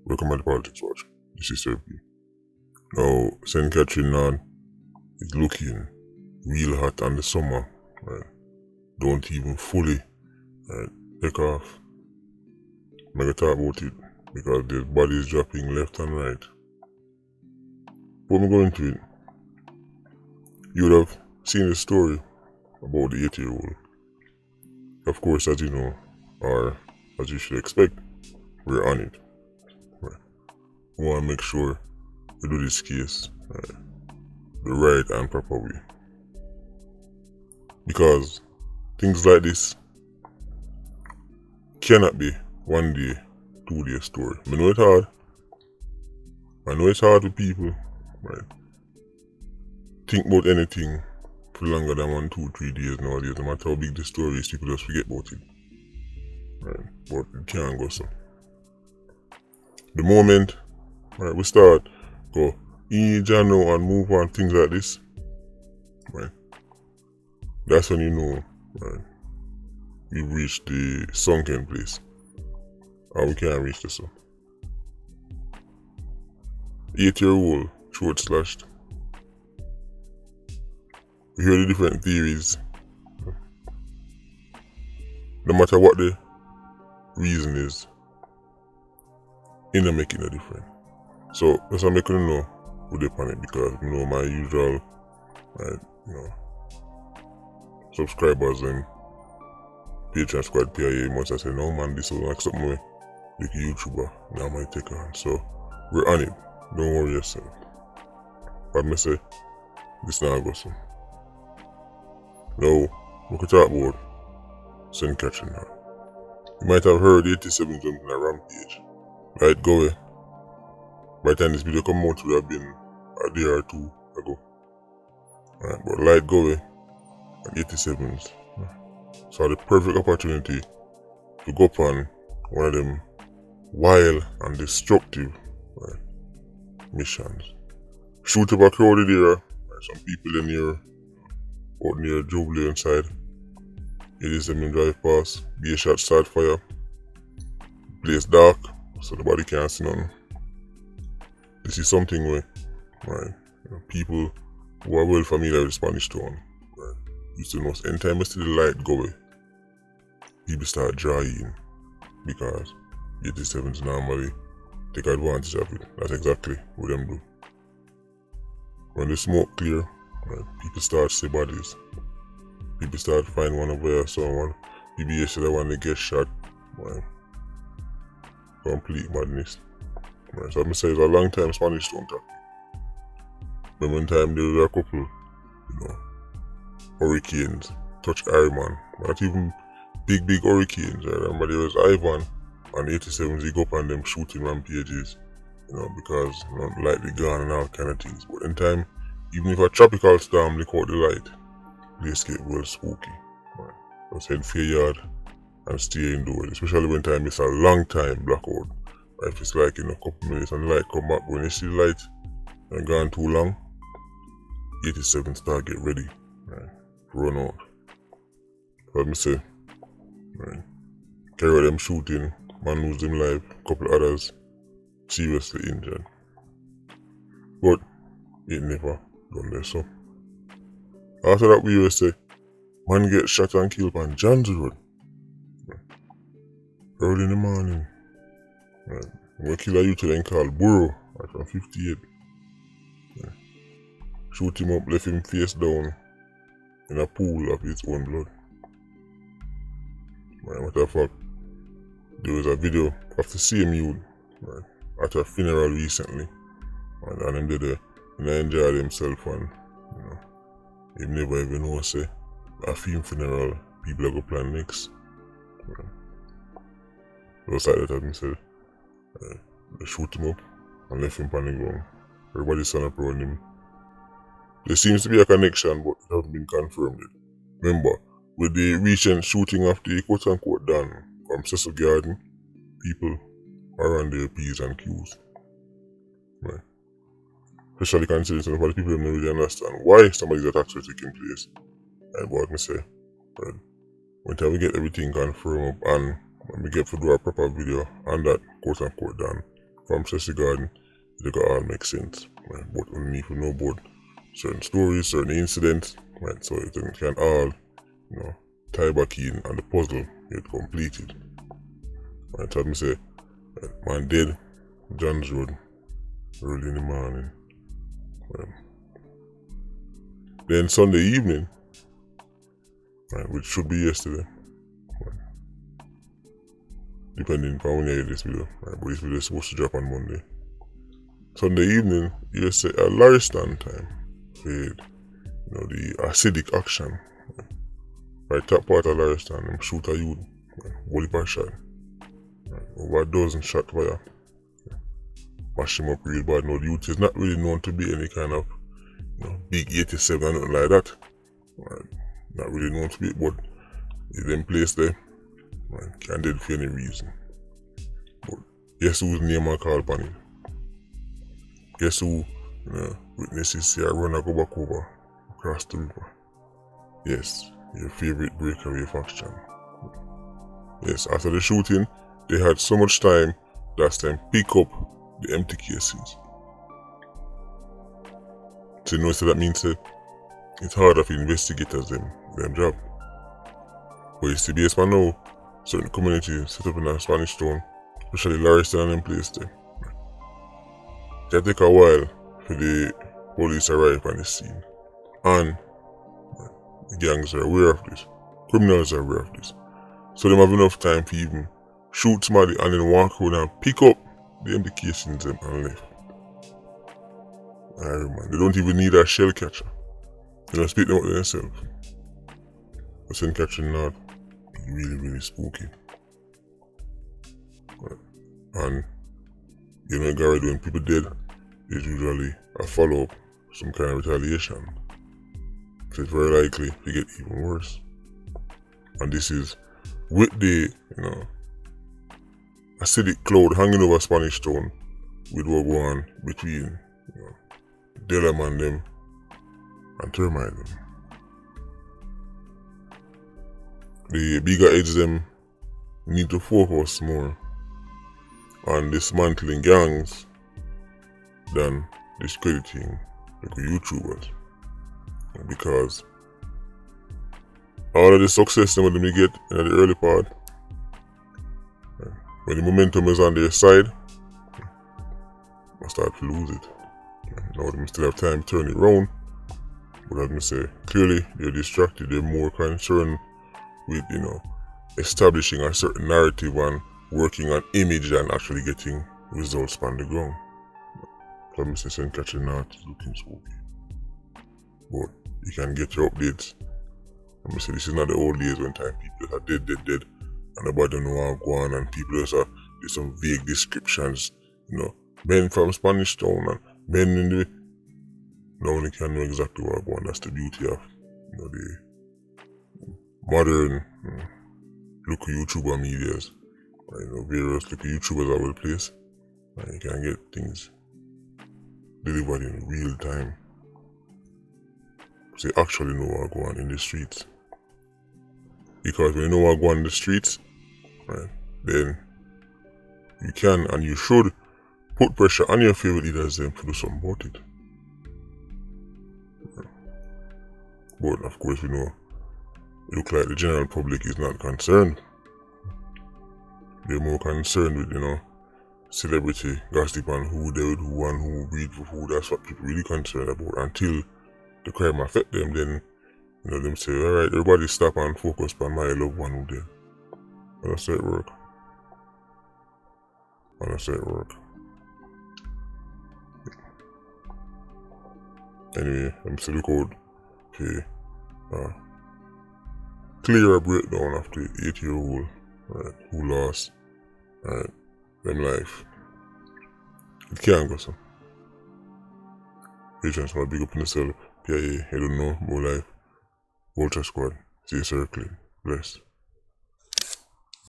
Welcome to the Politics Watch. This is Sir P. Now, St. Catherine Nod is looking real hot on the summer. Right? Don't even fully take off. I'm going to talk about it because the body is dropping left and right. Before we go into it, you would have seen a story about the 8-year-old. Of course, as you know, or as you should expect, we're on it. Right. We want to make sure we do this case the right and proper way. Because things like this cannot be 1 day, 2 day story. I know it's hard. I know it's hard for people, right? Think about anything for longer than 1, 2, 3 days nowadays. No matter how big the story is, people just forget about it. Right? But it can't go so. The moment we start go journal and move on things like this, right? That's when you know, right, we've reached the sunken place. And we can't reach the sun. 8-year-old throat slashed. We hear the different theories. No matter what the reason is, it don't make it no different. So that's why I'm making you know who they panic, because you know my usual subscribers and Patreon squad PIA must have said, no man, this is like something like a YouTuber now might take on. So we're on it. Don't worry yourself. But I say this now go so. Now we could talk about St. Catherine now. You might have heard 87 jumping a rampage. Right, go away. By the time this video come out, it would have been a day or 2 ago. Right, but light go away at 87s. So the perfect opportunity to go upon one of them wild and destructive missions. Shoot up a crowded area. Some people in here out near Jubilee inside. 87 drive past, be a shot, start fire. Place dark, so the body can't see nothing. This is something where people who are well familiar with Spanish town used to know anytime you see the light go away, people start drying because 87s normally take advantage of it. That's exactly what them do. When the smoke clear, people start to see bodies. People start to find one over there, someone. People say that when they get shot, complete madness. So I'm saying it's a long time Spanish town tactic. But one time there were a couple, hurricanes touch Iron, not even big hurricanes. I remember there was Ivan and 87s, he go up on them shooting rampages, because light the gun and all kind of things. But in time, even if a tropical storm lick out the light, the escape well spooky. Just head for your yard and stay indoors, especially when time is a long time blackout. If it's like in a couple minutes and the light come back, when you see the light and gone too long, 87 start get ready, run out. Let me say, carry them shooting, man lose them life, couple others seriously injured. But it never done there so. After that we will say, man get shot and killed on John's Road. Early in the morning. We kill a youth then called Burrow from 58. Shoot him up, left him face down in a pool of his own blood. Matter of fact, there was a video of the same youth at a funeral recently, and him did enjoy himself, and he never even know say a film funeral people are going to plan next. Just like that, I said, they shoot him up and left him on the ground. Everybody stand up around him. There seems to be a connection, but it hasn't been confirmed yet. Remember, with the recent shooting of the quote-unquote Dan from Cecil Garden, people are on their P's and Q's. Especially considering some of the people don't really understand why some of these attacks are taking place. And what I say, when we get everything confirmed up and when we get to do a proper video on that quote-unquote Dan, from Ceci Garden, it could all make sense. Right? But underneath we know about certain stories, certain incidents, right? So it can all, tie back in and the puzzle get completed. Right? So I say, man dead, John's Road, early in the morning. Right? Then Sunday evening, right, which should be yesterday, right, depending on when you hear this video, right, but this video is supposed to drop on Monday. Sunday evening, you say a Lauriston time, with the acidic action. Right, top part of Lauriston, them shoot a youth, body per shot, right, over a dozen shot fire, mash him up real bad. Now the youth is not really known to be any kind of big 87 or nothing like that. Right, not really known to be, but he's in place there, right, can't dead for any reason. But guess whose name I call upon it? Guess who witnesses see a runner go back over across the river? Yes, your favorite breakaway faction. Yes, after the shooting, they had so much time last time pick up the empty cases. So you know, so that means that it's harder for investigators them job. But you see, based on now, certain communities set up in a Spanish town, especially Lauriston and them place there. It can take a while for the police arrive on the scene. And the gangs are aware of this. Criminals are aware of this. So they have enough time to even shoot somebody and then walk around and pick up the empty casings and left. Alright, man. They don't even need a shell catcher. They don't speak them up themselves. But shell catching not really, really spooky. Right. And Gary, when people dead, is usually a follow-up, some kind of retaliation. So it's very likely to get even worse. And this is with the, acidic cloud hanging over Spanish Town with what go on between, Delam and them and Termite them. The bigger heads them need to focus more on dismantling gangs than discrediting the YouTubers, because all of the success some of them get in the early part, when the momentum is on their side, I start to lose it. Now they still have time to turn it around, but as I say, clearly they're distracted. They're more concerned with establishing a certain narrative and working on image than actually getting results on the ground. So I'm saying catching not looking spooky, but you can get your updates. I'm saying this is not the old days when time people are dead, and nobody don't know how to go on, and people just do some vague descriptions, men from Spanish Town and men in the. No one can know exactly what go on. That's the beauty of the modern local YouTuber medias. Various local YouTubers all over the place. You can get things delivered in real time. So you actually know what go on in the streets. Because when you know what go on in the streets, right, then you can and you should put pressure on your favorite leaders then to do something about it. But of course, it look like the general public is not concerned. They're more concerned with, celebrity gossip on who they would who and who breed for who. That's what people really concerned about. Until the crime affect them, then them say, alright, everybody stop and focus on my loved one who dead. And that's how it work. Anyway, I'm still look out for clearer breakdown of the 8-year-old, right, who lost, right, them life. It can't go so. Patience, my big up in yourself. PIA, I don't know, more life. Vulture Squad, stay circling. Bless.